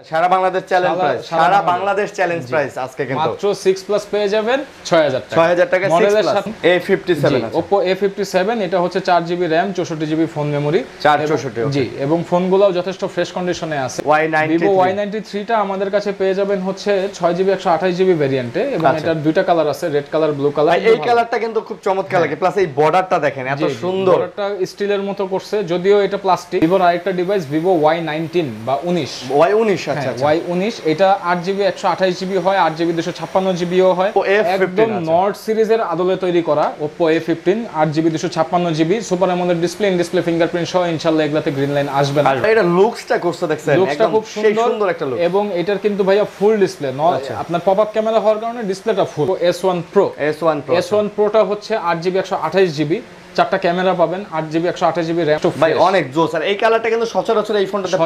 সারা Bangladesh challenge price, সারা Bangladesh challenge price আজকে কিন্তু মাত্র 6 প্লাস পেয়ে যাবেন 6000 টাকা। 6000 টাকা 6 মডেলের প্লাস সাথে A57 আছে। Oppo A57 এটা হচ্ছে 4GB RAM 64GB phone memory 464 জি, এবং ফোনগুলোও যথেষ্ট ফ্রেশ কন্ডিশনে আছে। Vivo Y93 টা আমাদের কাছে পেয়ে যাবেন হচ্ছে 6GB 128GB ভেরিয়েন্টে এবং এটার দুইটা কালার আছে, রেড কালার, ব্লু কালার। এই কালারটা কিন্তু খুব চমৎকার লাগে, প্লাস এই বর্ডারটা দেখেন এত সুন্দর, বর্ডারটা স্টিলের মতো করছে, যদিও এটা প্লাস্টিক। Vivo আরেকটা ডিভাইস Vivo Y19 বা 19 Y19 আচ্ছা Y19 এটা 8GB 128GB হয়, 8GB 256GB ও হয়। একদম নর্ড সিরিজের আদলে তৈরি করা Oppo A15 8GB 256GB super AMOLED display, in display fingerprint সহ ইনশাআল্লাহ এগুলাতে গ্রিন লাইন আসবে না। এটা লুকসটা করছে দেখছেন, একদম খুব সুন্দর একটা লুক। এবং এটার কিন্তু ভাইয়া ফুল ডিসপ্লে আপনার পপআপ ক্যামেরা হওয়ার কারণে ডিসপ্লেটা ফুল। S1 Pro টা হচ্ছে 8GB 128GB, চারটা ক্যামেরা পাবেন, 8GB 128GB RAM। ভাই অনেক জোস, আর এই কালারটা কিন্তু সচরাচর এই ফোনটাতে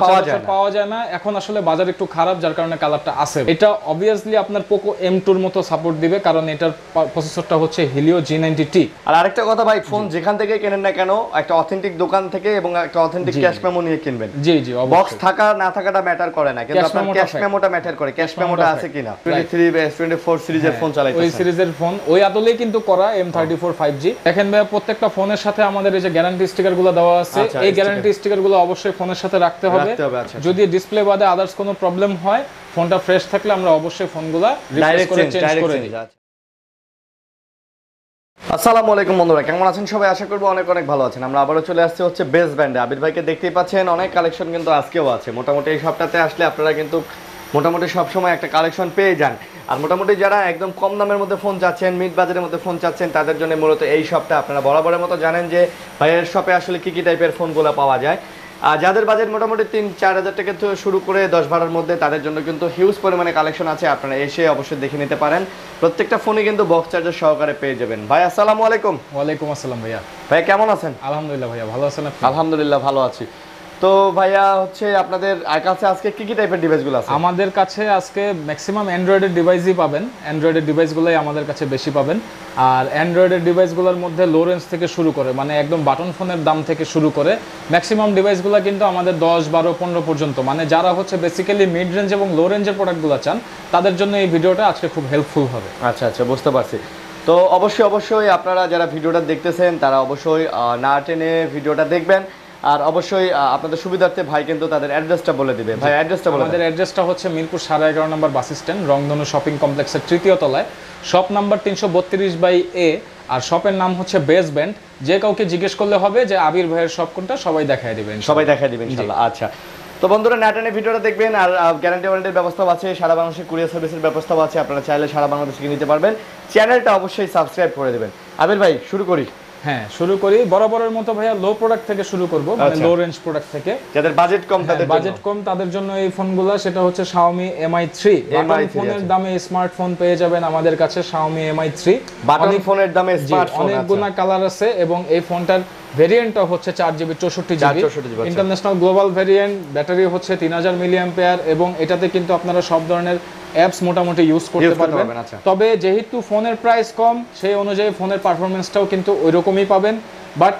পাওয়া যায় না। এখন আসলে বাজার একটু খারাপ, যার কারণে কালারটা আছে। এটা অবভিয়াসলি আপনার Poco M2 এর মতো সাপোর্ট দিবে, কারণ এটার প্রসেসরটা হচ্ছে Helio G90T। আর আরেকটা কথা ভাই, ফোন যেখান থেকে কেনেন না কেন একটা অথেন্টিক দোকান থেকে এবং একটা অথেন্টিক ক্যাশ মেমো নিয়ে কিনবেন। জি, বক্স থাকা না থাকাটা ম্যাটার করে না, কিন্তু আপনার ক্যাশ মেমোটা ম্যাটার করে, ক্যাশ মেমোটা আছে কিনা। 23 বা S24 সিরিজের ফোন চালাইতেছেন, ওই সিরিজের ফোন ওই আদলেই কিন্তু করা M34 5G। দেখেন ভাই প্রত্যেকটা ফোনের সাথে আমাদের এই যে গ্যারান্টি স্টিকারগুলো দেওয়া আছে, এই গ্যারান্টি স্টিকারগুলো অবশ্যই ফোনের সাথে রাখতে হবে। যদি ডিসপ্লে বাদে আদার্স কোনো প্রবলেম হয়, ফোনটা ফ্রেশ থাকলে আমরা অবশ্যই ফোনগুলো রিপ্লেস করে চেঞ্জ করে দিই। আসসালামু আলাইকুম বন্ধুরা, কেমন আছেন সবাই? আশা করব অনেক অনেক ভালো আছেন। আমরা আবারও চলে আসছি হচ্ছে বেস্ট ব্র্যান্ডে। আবির ভাইকে দেখতেই পাচ্ছেন, অনেক কালেকশন কিন্তু আজকেও আছে। মোটামুটি এই সপ্তাহে আসলে আপনারা কিন্তু মোটামুটি সবসময় একটা কালেকশন পেয়ে যান। আর মোটামুটি যারা একদম কম দামের মধ্যে ফোন চাচ্ছেন, মিড বাজারের মধ্যে ফোন চাচ্ছেন, তাদের জন্য মূলত এই শপটা। আপনারা বরাবরের মতো জানেন যে ভাইয়ের শপে আসলে কী কী টাইপের ফোনগুলো পাওয়া যায়। আর যাদের বাজেট মোটামুটি 3-4 হাজার টাকা থেকে শুরু করে 10-12 মধ্যে, তাদের জন্য কিন্তু হিউজ পরিমাণে কালেকশন আছে। আপনারা এসে অবশ্যই দেখে নিতে পারেন। প্রত্যেকটা ফোনে কিন্তু বক্স চার্জার সহকারে পেয়ে যাবেন। ভাই আসসালামু আলাইকুম। ওয়ালাইকুম আসসালাম ভাইয়া। ভাই কেমন আছেন? আলহামদুলিল্লাহ ভাইয়া, ভালো আছেন আপনি? আলহামদুলিল্লাহ ভালো আছি। তো ভাইয়া হচ্ছে আপনাদের কাছে আজকে কি কি টাইপের ডিভাইসগুলো আছে? আমাদের কাছে আজকে ম্যাক্সিমাম অ্যান্ড্রয়েডের ডিভাইসই পাবেন। অ্যান্ড্রয়েডের ডিভাইসগুলোই আমাদের কাছে বেশি পাবেন। আর অ্যান্ড্রয়েডের ডিভাইসগুলোর মধ্যে লো রেঞ্জ থেকে শুরু করে, মানে একদম বাটন ফোনের দাম থেকে শুরু করে ম্যাক্সিমাম ডিভাইসগুলো কিন্তু আমাদের 10, 12, 15 পর্যন্ত, মানে যারা হচ্ছে বেসিক্যালি মিড রেঞ্জ এবং লো রেঞ্জের প্রোডাক্টগুলো চান, তাদের জন্য এই ভিডিওটা আজকে খুব হেল্পফুল হবে। আচ্ছা আচ্ছা, বুঝতে পারছি। তো অবশ্যই আপনারা যারা ভিডিওটা দেখতেছেন তারা অবশ্যই না টেনে ভিডিওটা দেখবেন। আর অবশ্যই আপনাদের সুবিধার্থে ভাই কিন্তু তাদের অ্যাড্রেসটা বলে দিবে। ভাই অ্যাড্রেসটা বলে। আমাদের অ্যাড্রেসটা হচ্ছে মিরপুর 11.5 নম্বর বাস স্ট্যান্ড, রংধনু শপিং কমপ্লেক্সের 3য় তলায়, শপ নাম্বার 332/A। আর শপের নাম হচ্ছে বেস্ট ব্র্যান্ড। যে কাউকে জিজ্ঞেস করলে হবে যে আবির ভাইয়ের শপ কোনটা, সবাই দেখায় দিবেন, ইনশাআল্লাহ। আচ্ছা, তো বন্ধুরা না টেনে ভিডিওটা দেখবেন। আর গ্যারান্টি ওয়ারেন্টির ব্যবস্থা আছে, সারা বাংলাদেশে কুরিয়ার সার্ভিসের ব্যবস্থা আছে। আপনারা চাইলে সারা বাংলাদেশে নিতে পারবেন। চ্যানেলটা অবশ্যই সাবস্ক্রাইব করে দেবেন। আবির ভাই শুরু করি। হ্যাঁ, শুরু করি। বরাবরের মতো ভাইয়া লো প্রোডাক্ট থেকে শুরু করব, মানে লো রেঞ্জ প্রোডাক্ট থেকে। যাদের বাজেট কম তাদের জন্য এই ফোনগুলো, সেটা হচ্ছে Xiaomi Mi3। বাটন ফোনের দামে স্মার্টফোন পেয়ে যাবেন আমাদের কাছে, Xiaomi Mi3 বাটন ফোনের দামে স্মার্টফোন। অনেকগুলো কালার আছে এবং এই ফোনটার ভেরিয়েন্টটা হচ্ছে 4GB 64GB international global variant. Battery হচ্ছে 3000 mAh এবং এটাতে কিন্তু আপনারা সব ধরনের অ্যাপস মোটামুটি ইউজ করতে পারবেন। তবে যেহেতু ফোনের প্রাইস কম, সেই অনুযায়ী ফোনের পারফরমেন্সটাও কিন্তু ওইরকমই পাবেন। বাট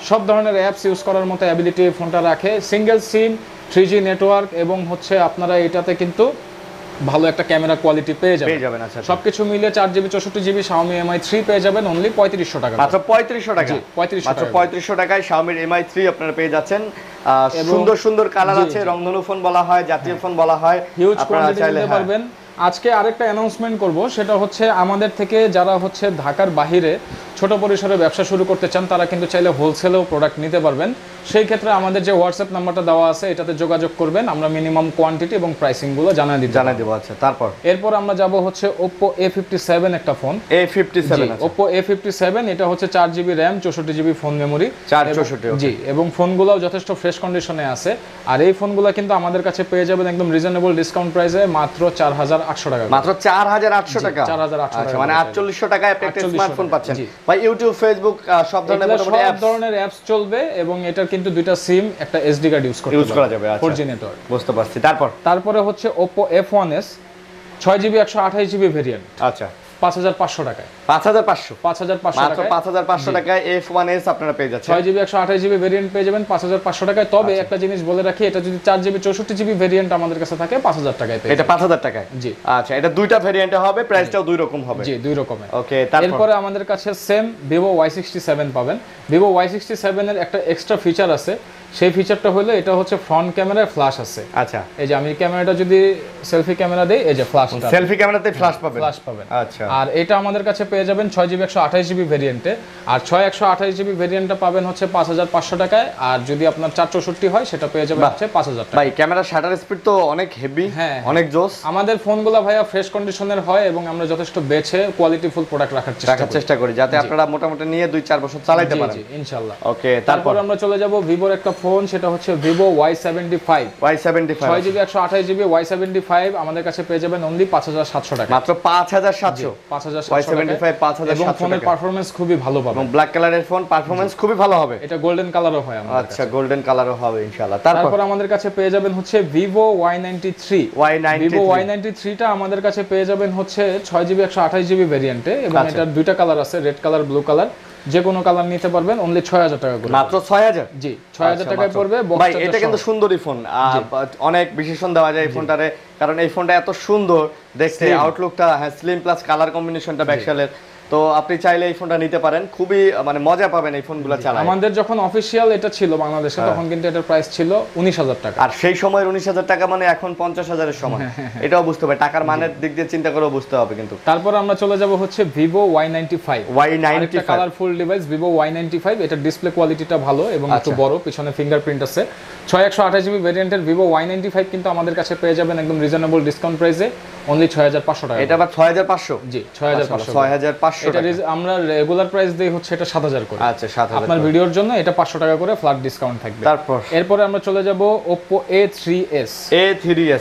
সব ধরনের অ্যাপস ইউজ করার মতো অ্যাবিলিটি ফোনটা রাখে। সিঙ্গেল সিম, 3G নেটওয়ার্ক এবং হচ্ছে আপনারা এটাতে কিন্তু ভালো একটা ক্যামেরা কোয়ালিটি পেয়ে যাবেন। আচ্ছা, সবকিছু মিলে 4GB 64GB Xiaomi Mi3 পেয়ে যাবেন অনলি 3500 টাকা। মাত্র 3500 টাকা। 3500 টাকায় Xiaomi Mi3 আপনারা পেয়ে যাচ্ছেন। সুন্দর সুন্দর কালার আছে, রংধনু ফোন বলা হয়, জাতীয় ফোন বলা হয়। হিউজ কোয়ান্টিটি নিতে পারবেন। আজকে আরেকটা অ্যানাউন্সমেন্ট করব, সেটা হচ্ছে আমাদের থেকে যারা হচ্ছে ঢাকার বাহিরে ছোট পরিসরে ব্যবসা শুরু করতে চান, তারা কিন্তু চাইলে হোলসেলেও প্রোডাক্ট নিতে পারবেন। সেই ক্ষেত্রে আমাদের যে হোয়াটসঅ্যাপ নাম্বারটা দেওয়া আছে, এটাতে যোগাযোগ করবেন। আমরা মিনিমাম কোয়ান্টিটি এবং প্রাইসিংগুলো জানিয়ে দেব। আচ্ছা, এরপর আমরা যাব হচ্ছে Oppo A57 একটা ফোন। A57 Oppo A57 এটা হচ্ছে 4GB RAM 64GB phone memory. 464 জি, এবং ফোনগুলোও যথেষ্ট ফ্রেশ কন্ডিশনে আছে। আর এই ফোনগুলো কিন্তু আমাদের কাছে পেয়ে যাবেন একদম রিজনেবল ডিসকাউন্ট প্রাইসে, মাত্র 4800 টাকা। মাত্র 4800 টাকা। 4800 টাকা, মানে 4800 টাকায় আপনি একটা স্মার্টফোন পাচ্ছেন। ভাই ইউটিউব, ফেসবুক সব ধরনের অ্যাপস চলবে এবং এটার কিন্তু দুইটা সিম, একটা SD কার্ড ইউজ করা যাবে। 4G network. বুঝতে পারছি। তারপরে হচ্ছে Oppo F1s 6GB 128GB variant. আচ্ছা, 5500 টাকায়। 5500 5500 মাত্র টাকায় 5500 টাকায় F1s আপনারা পেয়ে যাচ্ছেন। 6GB 128GB ভেরিয়েন্ট পেয়ে যাবেন 5500 টাকায়। তবে একটা জিনিস বলে রাখি, এটা যদি 4GB 64GB ভেরিয়েন্ট আমাদের কাছে থাকে 5000 টাকায় পেয়ে এটা 5000 টাকায়। জি আচ্ছা, এটা দুইটা ভেরিয়েন্টে হবে, প্রাইসটাও দুই রকম হবে। জি, দুই রকমের। ওকে, তারপর এরপরে আমাদের কাছে সেম Vivo Y67 পাবেন। Vivo Y67 এর একটা এক্সট্রা ফিচার আছে, সেই ফিচারটা হলো এটা হচ্ছে ফ্রন্ট ক্যামেরায় ফ্ল্যাশ আছে। আচ্ছা, এই যে আমি ক্যামেরাটা যদি সেলফি ক্যামেরা দেই, এই যে ফ্ল্যাশটা, সেলফি ক্যামেরাতে ফ্ল্যাশ পাবেন। ফ্ল্যাশ পাবেন। আচ্ছা, আর এটা আমাদের কাছে পেয়ে যাবেন 6GB 128GB ভেরিয়েন্টে। আর 6128GB ভেরিয়েন্টটা পাবেন হচ্ছে 5500 টাকায়। আর যদি আপনার 464 হয় সেটা পেয়ে যাবেন হচ্ছে 5000 টাকা। ভাই ক্যামেরা শাটার স্পিড তো অনেক হেভি, হ্যাঁ, অনেক জোস। আমাদের ফোনগুলো ভাইয়া ফ্রেশ কন্ডিশনের হয় এবং আমরা যথেষ্ট বেছে কোয়ালিটিফুল প্রোডাক্ট রাখার চেষ্টা করি যাতে আপনারা মোটামুটি নিয়ে 2-4 বছর চালাতে পারেন। জি ইনশাআল্লাহ। ওকে, তারপর আমরা চলে যাব ভিভোর একটা ফোন, সেটা হচ্ছে Vivo Y75। 6GB 128GB Y75 আমাদের কাছে পেয়ে যাবেন অনলি 5700 টাকা। মাত্র 5700। 5700 টাকা। Y75 5700 এবং ফোনের পারফরম্যান্স খুবই ভালো পাবেন। এবং ব্ল্যাক কালারের ফোন, পারফরম্যান্স খুবই ভালো হবে। এটা গোল্ডেন কালারও হয় আমাদের কাছে। আচ্ছা, গোল্ডেন কালারও হবে ইনশাআল্লাহ। তারপর আমাদের কাছে পেয়ে যাবেন হচ্ছে Vivo Y93। Vivo Y93 টা আমাদের কাছে পেয়ে যাবেন হচ্ছে 6GB 128GB ভেরিয়েন্টে এবং এটার দুইটা কালার আছে, রেড কালার, ব্লু কালার। যে কোনো কালার নিতে পারবেন, অনলি 6000 টাকা করে। মাত্র 6000? জি, 6000 টাকায় পড়বে। ভাই এটা কিন্তু সুন্দরই ফোন, অনেক বিশেষণ দেওয়া যায় এই ফোনটারে, কারণ এই ফোনটা এত সুন্দর দেখতে, আউটলুকটা, হ্যাঁ, স্লিম প্লাস কালার কম্বিনেশনটা ব্যাকশেলের। তো আপনি চাইলে এই ফোনটা নিতে পারেন, খুবই মানে মজা পাবেন এই ফোনগুলো চালায়। আমাদের যখন অফিশিয়াল এটা ছিল বাংলাদেশে, তখন কিন্তু এটার প্রাইস ছিল 19000 টাকা। আর সেই সময়ের 19000 টাকা মানে এখন 50000 এর সমান। এটাও বুঝতে হবে, টাকার মানের দিক দিয়ে চিন্তা করেও বুঝতে হবে কিন্তু। তারপর আমরা চলে যাব হচ্ছে Vivo Y95। একটা কালারফুল ডিভাইস Vivo Y95। এটা ডিসপ্লে কোয়ালিটিটা ভালো এবং একটু বড়, পিছনে ফিঙ্গারপ্রিন্ট আছে। 6128GB ভেরিয়েন্টের Vivo Y95 কিন্তু আমাদের কাছে পেয়ে যাবেন একদম রিজনেবল ডিসকাউন্ট প্রাইসে, অনলি 6500 টাকা। এটা আবার 6500? জি, 6500। 6500 এটা আমরা রেগুলার প্রাইস দেই হচ্ছে এটা 7000 করে। আচ্ছা, 7000। আপনার ভিডিওর জন্য এটা 500 টাকা করে ফ্ল্যাট ডিসকাউন্ট থাকবে। এরপরে আমরা চলে যাব Oppo A3s।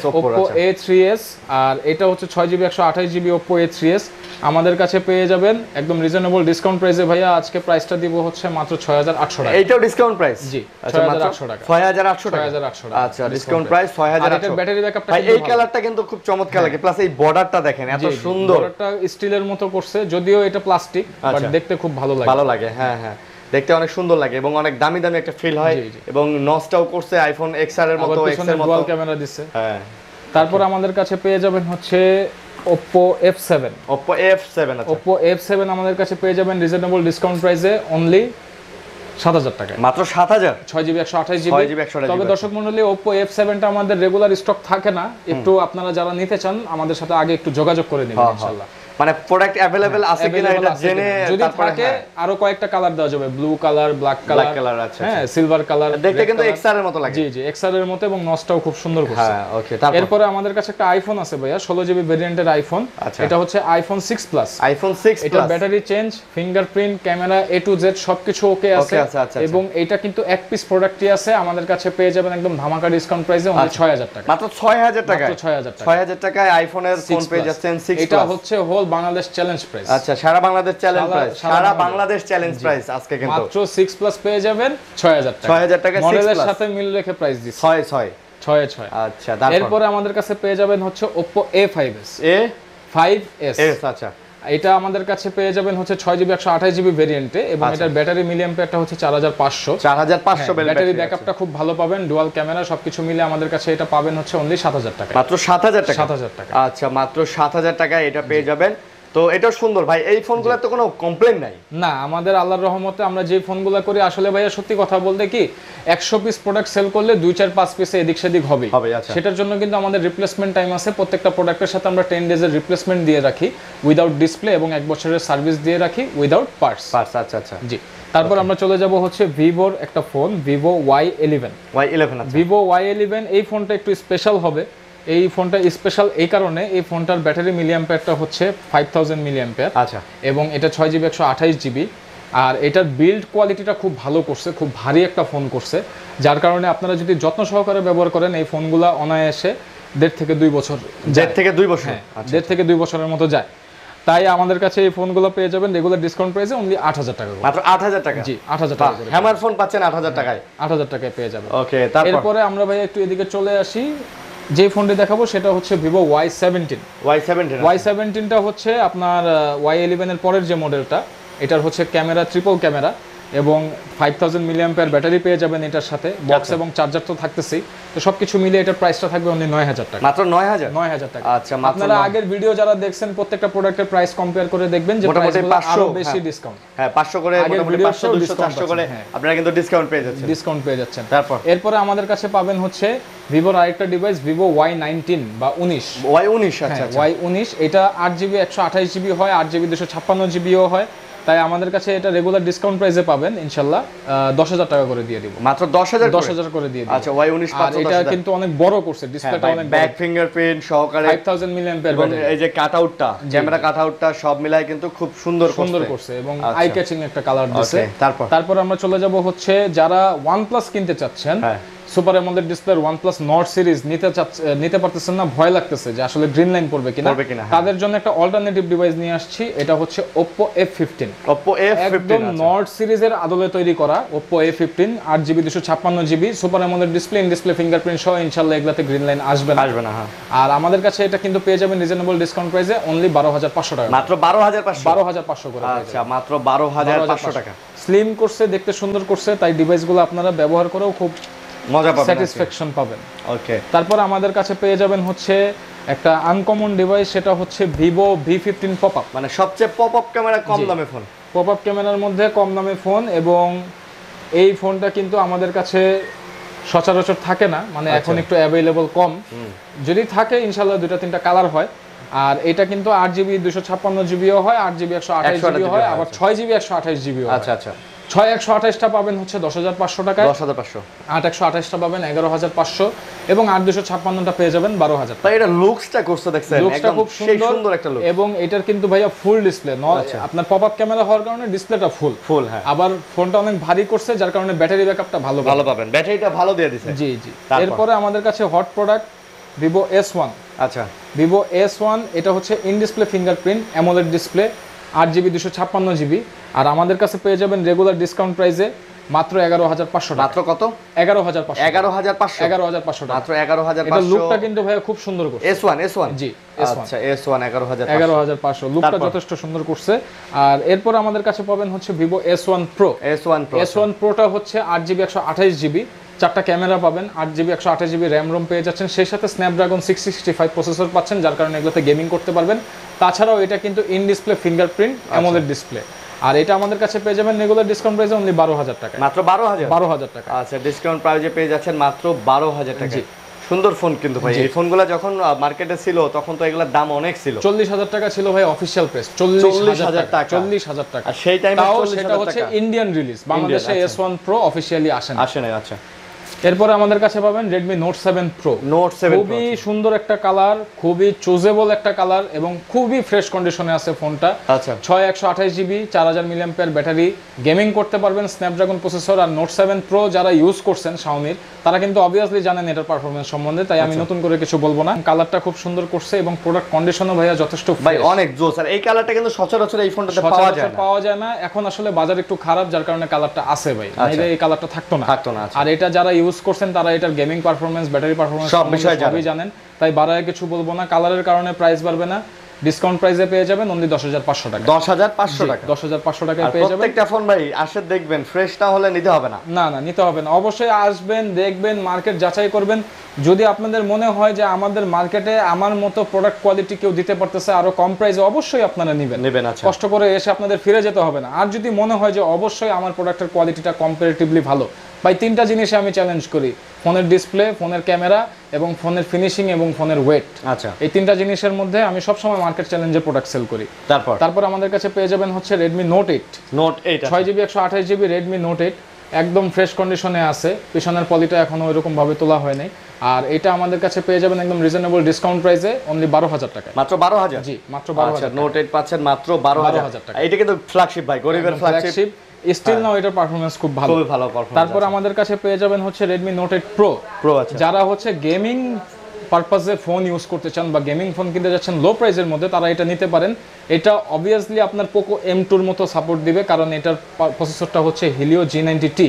Oppo A3s, আর এটা হচ্ছে 6GB 128GB Oppo A3s আমাদের কাছে পেয়ে যাবেন একদম রিজনেবল ডিসকাউন্ট প্রাইসে। ভাইয়া আজকে প্রাইসটা দিব হচ্ছে মাত্র 6800 টাকা। এইটাও ডিসকাউন্ট প্রাইস? জি, 6800 টাকা। 6800 টাকা। 6800 টাকা। আচ্ছা, ডিসকাউন্ট প্রাইস 6800। আর এটার ব্যাটারি ব্যাকআপটা ভাই এই কালারটা কিন্তু খুব চমৎকার লাগে, প্লাস এই বর্ডারটা দেখেন এত সুন্দর। বর্ডারটা স্টিলের মতো করছে, যদিও এটা প্লাস্টিক, বাট দেখতে খুব ভালো লাগে। ভালো লাগে, হ্যাঁ হ্যাঁ, দেখতে অনেক সুন্দর লাগে এবং অনেক দামি দামি একটা ফিল হয়। এবং নচটাও করছে আইফোন XR এর মতো, X এর মতো ডুয়াল ক্যামেরা দিছে। হ্যাঁ। তারপর আমাদের কাছে পেয়ে যাবেন হচ্ছে Oppo F7। Oppo F7। আচ্ছা, Oppo F7 আমাদের কাছে পেয়ে যাবেন রিজনেবল ডিসকাউন্ট প্রাইসে অনলি 7000 টাকা। মাত্র 7000? 6GB 128GB। তবে দর্শক মণ্ডলী, Oppo F7 টা আমাদের রেগুলার স্টক থাকে না, একটু আপনারা যারা নিতে চান আমাদের সাথে আগে একটু যোগাযোগ করে নেবেন ইনশাআল্লাহ। মানে প্রোডাক্ট अवेलेबल আছে কিনা এটা জেনে, যদি থাকে আরো কয়েকটা কালার দেওয়া যাবে, ব্লু কালার, ব্ল্যাক কালার, আছে, হ্যাঁ, সিলভার কালার। দেখতে কিন্তু XR এর মতো লাগে। জি জি, XR এর মতো এবং নচটাও খুব সুন্দর করছে। হ্যাঁ, ওকে। এরপরে আমাদের কাছে একটা আইফোন আছে ভাইয়া, 16GB ভেরিয়েন্টের আইফোন। এটা হচ্ছে iPhone 6 Plus। iPhone 6 Plus। এটা battery change, fingerprint, camera A to Z সবকিছু ওকে আছে। এবং এটা কিন্তু এক পিস প্রোডাক্টই আছে, আমাদের কাছে পেয়ে যাবেন একদম ধামাকা ডিসকাউন্ট প্রাইসে অনলি 6000 টাকা। মাত্র 6000 টাকা। 6000 টাকায় আইফোনের ফোন পেয়ে যাচ্ছেন 6 Plus। এটা হচ্ছে হোল বাংলাদেশ চ্যালেঞ্জ প্রাইস। আচ্ছা, সারা বাংলাদেশ চ্যালেঞ্জ প্রাইস, সারা বাংলাদেশ চ্যালেঞ্জ প্রাইস আজকে কিন্তু মাত্র 6 Plus পেয়ে যাবেন 6000 টাকা। 6000 টাকা 6 Plus মডেলের সাথে মিল রেখে প্রাইস দিচ্ছি 6 আচ্ছা, এরপরে আমাদের কাছে পেয়ে যাবেন হচ্ছে Oppo A5s। আচ্ছা, এটা আমাদের কাছে পেয়ে যাবেন হচ্ছে 6GB 128GB ভেরিয়েন্টে এবং এটার ব্যাটারি মিলিঅ্যাম্পিয়ারটা হচ্ছে 4500। ব্যাটারি ব্যাকআপটা খুব ভালো পাবেন, ডুয়াল ক্যামেরা, সবকিছু মিলে আমাদের কাছে এটা পাবেন হচ্ছে অনলি 7000 টাকা। মাত্র 7000 টাকা? 7000 টাকা। আচ্ছা, মাত্র 7000 টাকায় এটা পেয়ে যাবেন। তো এটা সুন্দর ভাই, এই ফোনগুলোর তো কোনো কমপ্লেইন নাই না। আমাদের আল্লাহর রহমতে আমরা যে ফোনগুলো করি, আসলে ভাইয়া সত্যি কথা বলতে কি, 100 পিস প্রোডাক্ট সেল করলে 2-4-5 পিসে এদিক সেদিক হবে। সেটার জন্য কিন্তু আমাদের রিপ্লেসমেন্ট টাইম আছে, প্রত্যেকটা প্রোডাক্টের সাথে আমরা 10 ডেজের রিপ্লেসমেন্ট দিয়ে রাখি উইদাউট ডিসপ্লে, এবং 1 বছরের সার্ভিস দিয়ে রাখি উইদাউট পার্টস। আচ্ছা আচ্ছা, জি। তারপর আমরা চলে যাব হচ্ছে ভিভোর একটা phone, Vivo Y11। Vivo Y11 এই ফোনটা একটু স্পেশাল হবে। এই ফোনটা স্পেশাল এই কারণে, এই ফোনটার ব্যাটারি মিলিঅ্যাম্পিয়ারটা হচ্ছে 5000 মিলিঅ্যাম্পিয়ার। আচ্ছা, এবং এটা 6GB 128GB। আর এটার বিল্ড কোয়ালিটিটা খুব ভালো করছে, খুব ভারী একটা ফোন করছে, যার কারণে আপনারা যদি যত্ন সহকারে ব্যবহার করেন এই ফোনগুলো অনায়াসে 1.5 থেকে 2 বছর। 1.5 থেকে 2 বছর? হ্যাঁ, 1.5 থেকে 2 বছরের মতো যায়। তাই আমাদের কাছে এই ফোনগুলো পেয়ে যাবেন রেগুলার ডিসকাউন্ট প্রাইসে অনলি 8000 টাকা। মাত্র 8000 টাকা? জি, 8000 টাকা করে হ্যামার ফোন পাচ্ছেন 8000 টাকায়। 8000 টাকায় পেয়ে যাবেন। ওকে, এরপরে আমরা ভাই একটু এদিকে চলে আসি যে ফোনটি দেখাবো সেটা হচ্ছে ভিভো Y17। Y17টা হচ্ছে আপনার Y11 এর পরের যে মডেলটা, এটার হচ্ছে ক্যামেরা ট্রিপল ক্যামেরা এবং 5000 মিলিঅ্যাম্পিয়ার ব্যাটারি পেয়ে যাবেন এটার সাথে, বক্স এবং চার্জার তো থাকতেছেই। তো সবকিছু মিলে এটার প্রাইসটা থাকবে অনলি 9000 টাকা। মাত্র 9000 টাকা। আচ্ছা, আপনারা আগের ভিডিও যারা দেখছেন প্রত্যেকটা প্রোডাক্টের প্রাইস কম্পেয়ার করে দেখবেন যে প্রাইসগুলো আরো বেশি ডিসকাউন্ট। হ্যাঁ 500 করে, মোটামুটি 500 200 400 করে আপনারা কিন্তু ডিসকাউন্ট পেয়ে যাচ্ছেন। তারপর এরপরে আমাদের কাছে পাবেন হচ্ছে ভিভোর আরেকটা ডিভাইস ভিভো Y19 বা 19। Y19 আচ্ছা Y19 এটা 8GB 128GB হয়, 8GB 256GBও হয়। তাই আমাদের কাছে এটা রেগুলার ডিসকাউন্ট প্রাইসে পাবেন ইনশাআল্লাহ 10000 টাকা করে দিয়ে দিব। মাত্র 10000 করে দিয়ে দিব। আচ্ছা Y19 আর এটা কিন্তু অনেক বড় করছে, ডিসপ্লেটা অনেক বড়, ব্যাক ফিঙ্গারপ্রিন্ট সহকারে 5000 মিলিঅ্যাম্পিয়ার ব্যাটারি। এই যে কাটআউটটা, ক্যামেরা কাটআউটটা সব মিলায় কিন্তু খুব সুন্দর করছে এবং আই ক্যাচিং একটা কালার দিয়েছে। তারপর আমরা চলে যাব হচ্ছে যারা OnePlus কিনতে চাচ্ছেন, সুপার অ্যামোলেড ডিসপ্লের OnePlus Nord সিরিজ নিতে পারতেছেন না, ভয় লাগতেছে যে আসলে গ্রিন লাইন পড়বে কিনা, তাদের জন্য একটা অল্টারনেটিভ ডিভাইস নিয়ে আসছি। এটা হচ্ছে Oppo F15। একদম Nord সিরিজের আদলে তৈরি করা Oppo F15, 8GB 256GB super AMOLED display, in display fingerprint সহ ইনশাআল্লাহ এগুলাতে গ্রিন লাইন আসবে না। আর আমাদের কাছে এটা কিন্তু পেয়ে যাবেন রিজনেবল ডিসকাউন্ট প্রাইসে অনলি 12500 টাকা। মাত্র 12500 করে। আচ্ছা মাত্র 12500 টাকা। স্লিম করছে, দেখতে সুন্দর করছে, তাই ডিভাইসগুলো আপনারা ব্যবহার করেও খুব মজা পাবেন, স্যাটিসফ্যাকশন পাবেন। ওকে। তারপর আমাদের কাছে পেয়ে যাবেন হচ্ছে একটা আনকমন ডিভাইস, সেটা হচ্ছে Vivo V15 পপআপ, মানে সবচেয়ে পপআপ ক্যামেরা কম দামে ফোন। পপআপ ক্যামেরার মধ্যে কম দামে ফোন, এবং এই ফোনটা কিন্তু আমাদের কাছে সচরাচর থাকে না, মানে এখন একটু অ্যাভেলেবল কম। যদি থাকে ইনশাআল্লাহ 2-3টা কালার হয়। আর এটা কিন্তু 8GB 256GBও হয়, 8GB 128GB হয়, আবার 6GB 128GB হয়। আচ্ছা 6128টা পাবেন হচ্ছে 10500 টাকায়, 10500। 8128টা পাবেন 11500, এবং 8256টা পেয়ে যাবেন 12000 টাকা। তাই এটা লুকসটা করছে দেখছেন, লুকসটা খুব সুন্দর একটা লুক, এবং এটার কিন্তু ভাইয়া ফুল ডিসপ্লে, আপনার পপআপ ক্যামেরা হওয়ার কারণে ডিসপ্লেটা ফুল। হ্যাঁ, আবার ফোনটা অনেক ভারী করছে যার কারণে ব্যাটারি ব্যাকআপটা ভালো পাবেন, ব্যাটারিটা ভালো দিয়ে দিয়েছে। জি। এরপরে আমাদের কাছে হট প্রোডাক্ট Vivo S1। আচ্ছা, Vivo S1 এটা হচ্ছে in display fingerprint AMOLED display, 8GB 256GB। আর আমাদের কাছে পেয়ে যাবেন রেগুলার ডিসকাউন্ট প্রাইসে মাত্র 11500 টাকা। মাত্র কত? 11500 টাকা, মাত্র 11500। এটা লুকটা কিন্তু ভাই খুব সুন্দর করছে। S1 জি, আচ্ছা S1 11500 লুকটা যথেষ্ট সুন্দর করছে। আর এরপর আমাদের কাছে পাবেন হচ্ছে Vivo S1 Pro। S1 Proটা হচ্ছে 8GB 128GB, 4টা ক্যামেরা পাবেন, 8GB 128GB র্যাম রোম পেয়ে যাচ্ছেন, সেই সাথে স্ন্যাপড্রাগন 665 প্রসেসর পাচ্ছেন, যার কারণে এগুলোতে গেমিং করতে পারবেন। তাছাড়াও এটা কিন্তু in display fingerprint AMOLED display. আর এটা আমাদের কাছে পেয়ে যাবেন রেগুলার ডিসকাউন্ট প্রাইসে অনলি 12000 টাকা। মাত্র 12000 টাকা। আচ্ছা, ডিসকাউন্ট প্রাইসে পেয়ে যাচ্ছেন মাত্র 12000 টাকা। সুন্দর ফোন কিন্তু ভাই, এই ফোনগুলো যখন মার্কেটে ছিল তখন তো এগুলোর দাম অনেক ছিল। 40000 টাকা ছিল ভাই অফিশিয়াল প্রাইস, 40000 টাকা। আর সেই টাইমে সেটা হচ্ছে ইন্ডিয়ান রিলিজ, বাংলাদেশে S1 Pro অফিশিয়ালি আসে না। আচ্ছা, এরপরে আমাদের কাছে পাবেন Redmi Note 7 Pro। খুবই সুন্দর একটা কালার, খুবই চুজেবল একটা কালার, এবং খুবই ফ্রেশ কন্ডিশনে আছে ফোনটা। আচ্ছা, 6128GB 4000 মিলিঅ্যাম্পিয়ার ব্যাটারি, গেমিং করতে পারবেন, স্ন্যাপড্রাগন প্রসেসর। আর Note 7 Pro যারা ইউজ করছেন Xiaomi তারা কিন্তু অবভিয়াসলি জানেন এটার পারফরম্যান্স সম্বন্ধে, তাই আমি নতুন করে কিছু বলবো না। কালারটা খুব সুন্দর করছে এবং প্রোডাক্ট কন্ডিশনও ভাইয়া যথেষ্ট ভাই অনেক জোস। আর এই কালারটা কিন্তু সচরাচর এই ফোনটাতে পাওয়া যায় না। এখন আসলে বাজার একটু খারাপ, যার কারণে কালারটা আছে ভাই, নাইলে এই কালারটা থাকতো না। আর এটা যারা ইউজ করছেন তারা এটার গেমিং পারফরম্যান্স, ব্যাটারি পারফরম্যান্স সব বিষয় জানেন, তাই বাড়ায় কিছু বলবো না। কালারের কারণে প্রাইস বাড়বে না, ডিসকাউন্ট প্রাইসে পেয়ে যাবেন অনলি 10500 টাকা। 10500 টাকায় পেয়ে যাবেন। প্রত্যেকটা ফোন ভাই আসে দেখবেন, ফ্রেশ না হলে নিতে হবে না। না নিতে হবে না, অবশ্যই আসবেন, দেখবেন, মার্কেট যাচাই করবেন। যদি আপনাদের মনে হয় যে আমাদের মার্কেটে আমার মতো প্রোডাক্ট কোয়ালিটি কেউ দিতে পারতেছে আরো কম প্রাইসে, অবশ্যই আপনারা নেবেন। আচ্ছা, কষ্ট করে এসে আপনাদের ফিরে যেতে হবে না। আর যদি মনে হয় যে অবশ্যই আমার প্রোডাক্টের কোয়ালিটিটা কম্পারেটিভলি ভালো, ভাই 3টা জিনিসে আমি চ্যালেঞ্জ করি: ফোনের ডিসপ্লে, ফোনের ক্যামেরা এবং ফোনের ফিনিশিং এবং ফোনের ওয়েট। আচ্ছা, এই 3টা জিনিসের মধ্যে আমি সবসময় মার্কেট চ্যালেঞ্জে প্রোডাক্ট সেল করি। তারপর আমাদের কাছে পেয়ে যাবেন হচ্ছে Redmi Note 8। 6GB 128GB Redmi Note 8 একদম ফ্রেশ কন্ডিশনে আছে, পিছনের পলিটা এখনো ওইরকম ভাবে তোলা হয় নাই। আর এটা আমাদের কাছে পেয়ে যাবেন একদম রিজনেবল ডিসকাউন্ট প্রাইসে অনলি 12000 টাকা। মাত্র 12000? জি, মাত্র 12000। Note 8 পাচ্ছেন মাত্র 12000 টাকা। এটা কিন্তু ফ্ল্যাগশিপ ভাই, গরিবের ফ্ল্যাগশিপ। স্টিল নাও এটার পারফরম্যান্স খুব ভালো পারফরম্যান্স। তারপর আমাদের কাছে পেয়ে যাবেন হচ্ছে Redmi Note 8 Pro। যারা হচ্ছে গেমিং পারপাসে ফোন ইউজ করতে চান বা গেমিং ফোন কিনতে যাচ্ছেন লো প্রাইসের মধ্যে, তারা এটা নিতে পারেন। এটা অবভিয়াসলি আপনার Poco M2 এর মতো সাপোর্ট দিবে, কারণ এটার প্রসেসরটা হচ্ছে Helio G90T,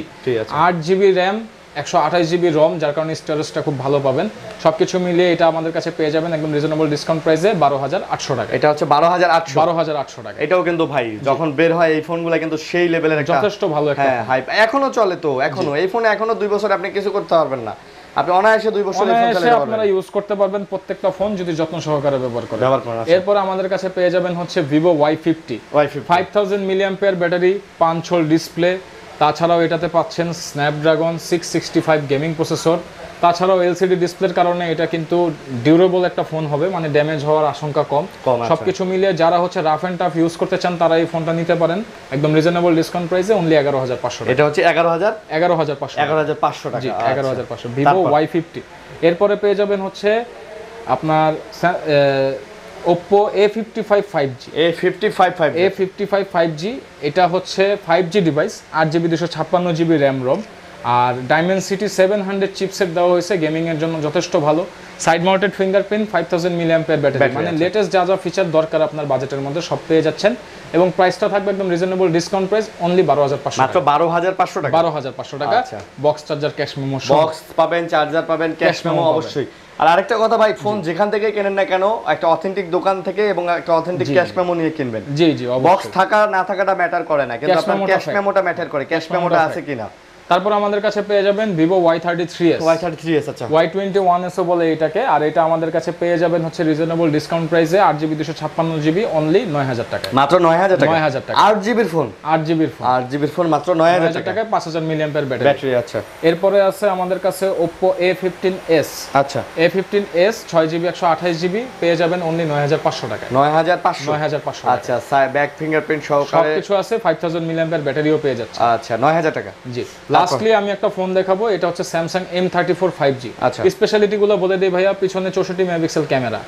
8GB RAM, 128GB ROM, যার কারণে স্টোরেজটা খুব ভালো পাবেন। সবকিছু মিলিয়ে এটা আমাদের কাছে পেয়ে যাবেন একদম রিজনেবল ডিসকাউন্ট প্রাইসে 12,800 টাকা। এটা হচ্ছে 12,800 টাকা। এটাও কিন্তু ভাই যখন বের হয় এই ফোনগুলো কিন্তু সেই লেভেলের একটা যথেষ্ট ভালো একটা হাইপ এখনো চলে। তো এখনো এই ফোনে এখনো 2 বছর আপনি কিছু করতে পারবেন না, আপনি অনায়াসে 2 বছর এই ফোন চালাতে পারবেন, আপনারা ইউজ করতে পারবেন প্রত্যেকটা ফোন যদি যত্ন সহকারে ব্যবহার করেন। এরপর আমাদের কাছে পেয়ে যাবেন হচ্ছে Vivo Y50 5000 mAh battery, 5 whole display. তাছাড়াও এটাতে পাচ্ছেন স্ন্যাপড্রাগন 665 গেমিং প্রসেসর। তাছাড়াও এলসিডি ডিসপ্লের কারণে এটা কিন্তু ডিউরেবল একটা ফোন হবে, মানে ড্যামেজ হওয়ার আশঙ্কা কম। সবকিছু মিলিয়ে যারা হচ্ছে রাফ এন্ড টাফ ইউজ করতে চান তারা এই ফোনটা নিতে পারেন একদম রিজনেবল ডিসকাউন্ট প্রাইসে অনলি 11,500 টাকা। এটা হচ্ছে 11,500 টাকা। জি 11,500 Vivo Y50। এরপরে পেয়ে যাবেন হচ্ছে আপনার Oppo A55 5G। এটা হচ্ছে 5G device, 8GB 256GB RAM ROM, আর Dimensity 700 চিপসেট দেওয়া হয়েছে, গেমিং এর জন্য যথেষ্ট ভালো। Side mounted fingerprint, 5000 mAh battery, মানে লেটেস্ট যা যা ফিচার দরকার আপনার বাজেটের মধ্যে সব পেয়ে যাচ্ছেন। এবং প্রাইসটা থাকবে একদম রিজনেবল ডিসকাউন্ট প্রাইস অনলি 12,500 মাত্র 12,500 টাকা। 12,500 টাকা। Box charger, cash memo, box পাবেন, চার্জার পাবেন, ক্যাশ মেমো অবশ্যই। আর আরেকটা কথা ভাই, ফোন যেখান থেকে কেনেন না কেন একটা অথেন্টিক দোকান থেকে এবং একটা অথেন্টিক ক্যাশ মেমো নিয়ে কিনবেন। জি জি, বক্স থাকা না থাকাটা ম্যাটার করে না, কিন্তু আপনার ক্যাশ মেমোটা ম্যাটার করে, ক্যাশ মেমোটা আছে কিনা। তারপর আমাদের কাছে পেয়ে যাবেন Vivo Y33s। আচ্ছা। Y21s ও বলে এটাকে। আর এটা আমাদের কাছে পেয়ে যাবেন হচ্ছে রিজনেবল ডিসকাউন্ট প্রাইসে 8GB 256GB অনলি 9,000 টাকা। মাত্র 9,000 টাকা। 9,000 টাকা। 8GB এর ফোন। 8GB ফোন মাত্র 9,000 টাকায় 5000 mAh ব্যাটারি। আচ্ছা। এরপরে আছে আমাদের কাছে Oppo A15s। আচ্ছা। A15s 6GB 128GB পেয়ে যাবেন অনলি 9,500 টাকা। 9,500। আচ্ছা, ব্যাক ফিঙ্গারপ্রিন্ট সহকারে সবকিছু আছে, 5000 mAh ব্যাটারিও পেয়ে যাচ্ছে। আচ্ছা, 9,000 টাকা। জি। লাস্টলি আমি একটা ফোন দেখাবো, এটা হচ্ছে Samsung M34 5G। আচ্ছা। স্পেশালিটি গুলো বলে দেই ভাইয়া, পিছনে 64 megapixel camera,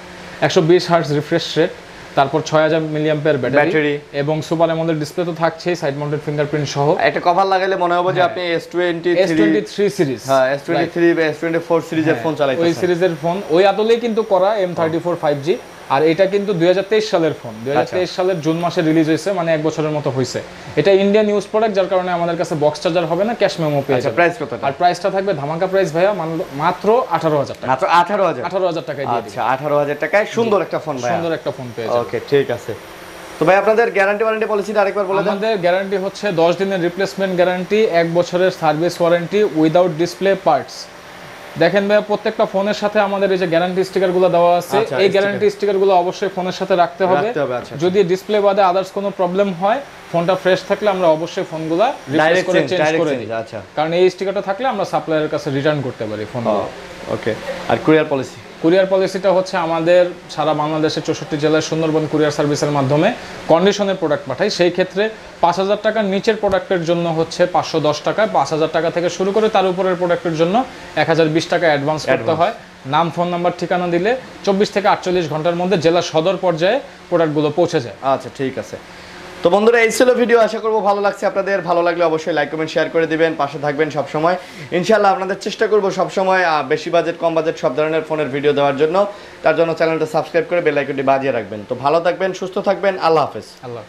120 hertz refresh rate, তারপর 6000 mAh ব্যাটারি এবং সুপার অ্যামোলেড ডিসপ্লে তো থাকছেই, সাইড মাউন্টেড ফিঙ্গারপ্রিন্ট সহ। একটা কভার লাগাইলে মনে হবে যে আপনি S23 সিরিজ, হ্যাঁ S23 বা S24 সিরিজের ফোন চালাইতেছেন। ওই সিরিজের ফোন, ওই আদলেই কিন্তু করা M34 5G। আর এটা কিন্তু 2023 সালের ফোন, 2023 সালের জুন মাসে রিলিজ হয়েছে, মানে 1 বছরের মতো হয়েছে। এটা ইন্ডিয়ান ইউজ প্রোডাক্ট, যার কারণে আমাদের কাছে বক্স চার্জার হবে না, ক্যাশ মেমো পেয়ে যাবেন। প্রাইস কত? আর প্রাইসটা থাকবে ধামাকা প্রাইস ভাইয়া, মাত্র 18,000 টাকা। মাত্র 18,000 টাকায় দিয়ে দিবেন। আচ্ছা, 18,000 টাকায় সুন্দর একটা ফোন ভাই, সুন্দর একটা ফোন পেয়ে যাবেন। ওকে, ঠিক আছে। তো ভাই আপনাদের গ্যারান্টি ওয়ারেন্টি পলিসিটা আরেকবার বলে দেন। আমাদের গ্যারান্টি হচ্ছে 10 দিনের রিপ্লেসমেন্ট গ্যারান্টি, 1 বছরের service warranty without display parts. দেখেন ভাই, প্রত্যেকটা ফোনের সাথে আমাদের এই যে গ্যারান্টি স্টিকারগুলো দেওয়া আছে, এই গ্যারান্টি স্টিকারগুলো অবশ্যই ফোনের সাথে রাখতে হবে। যদি ডিসপ্লে বাদে আদার্স কোনো প্রবলেম হয়, ফোনটা ফ্রেশ থাকলে আমরা অবশ্যই ফোনগুলো রিপ্লেস করে চেঞ্জ করে দিই। আচ্ছা, কারণ এই স্টিকারটা থাকলে আমরা সাপ্লায়ারের কাছে রিটার্ন করতে পারি ফোনগুলো। ওকে। আর কুরিয়ার পলিসি? কুরিয়ার পলিসিটা হচ্ছে আমাদের সারা বাংলাদেশের 64 জেলায় সুন্দরবন কুরিয়ার সার্ভিসের মাধ্যমে কন্ডিশনের প্রোডাক্ট পাঠাই। সেই ক্ষেত্রে 5,000 টাকার নিচের প্রোডাক্টের জন্য হচ্ছে 510 টাকা, 5,000 টাকা থেকে শুরু করে তার উপরের প্রোডাক্টের জন্য 1,020 টাকা অ্যাডভান্স করতে হয়। নাম, ফোন নাম্বার, ঠিকানা দিলে 24 থেকে 48 ঘন্টার মধ্যে জেলা সদর পর্যায়ে প্রোডাক্টগুলো পৌঁছে যায়। আচ্ছা, ঠিক আছে। তো বন্ধুরা, এই ছিল ভিডিও, আশা করবো ভালো লাগছে আপনাদের। ভালো লাগলে অবশ্যই লাইক কমেন্ট শেয়ার করে দিবেন, পাশে থাকবেন সব সময়। ইনশাআল্লাহ আপনাদের চেষ্টা করব সব সময় বেশি বাজেট কম বাজেট সব ধরনের ফোনের ভিডিও দেওয়ার জন্য। তার জন্য চ্যানেলটা সাবস্ক্রাইব করে বেল আইকনটি বাজিয়ে রাখবেন। তো ভালো থাকবেন, সুস্থ থাকবেন, আল্লাহ হাফেজ। আল্লাহ।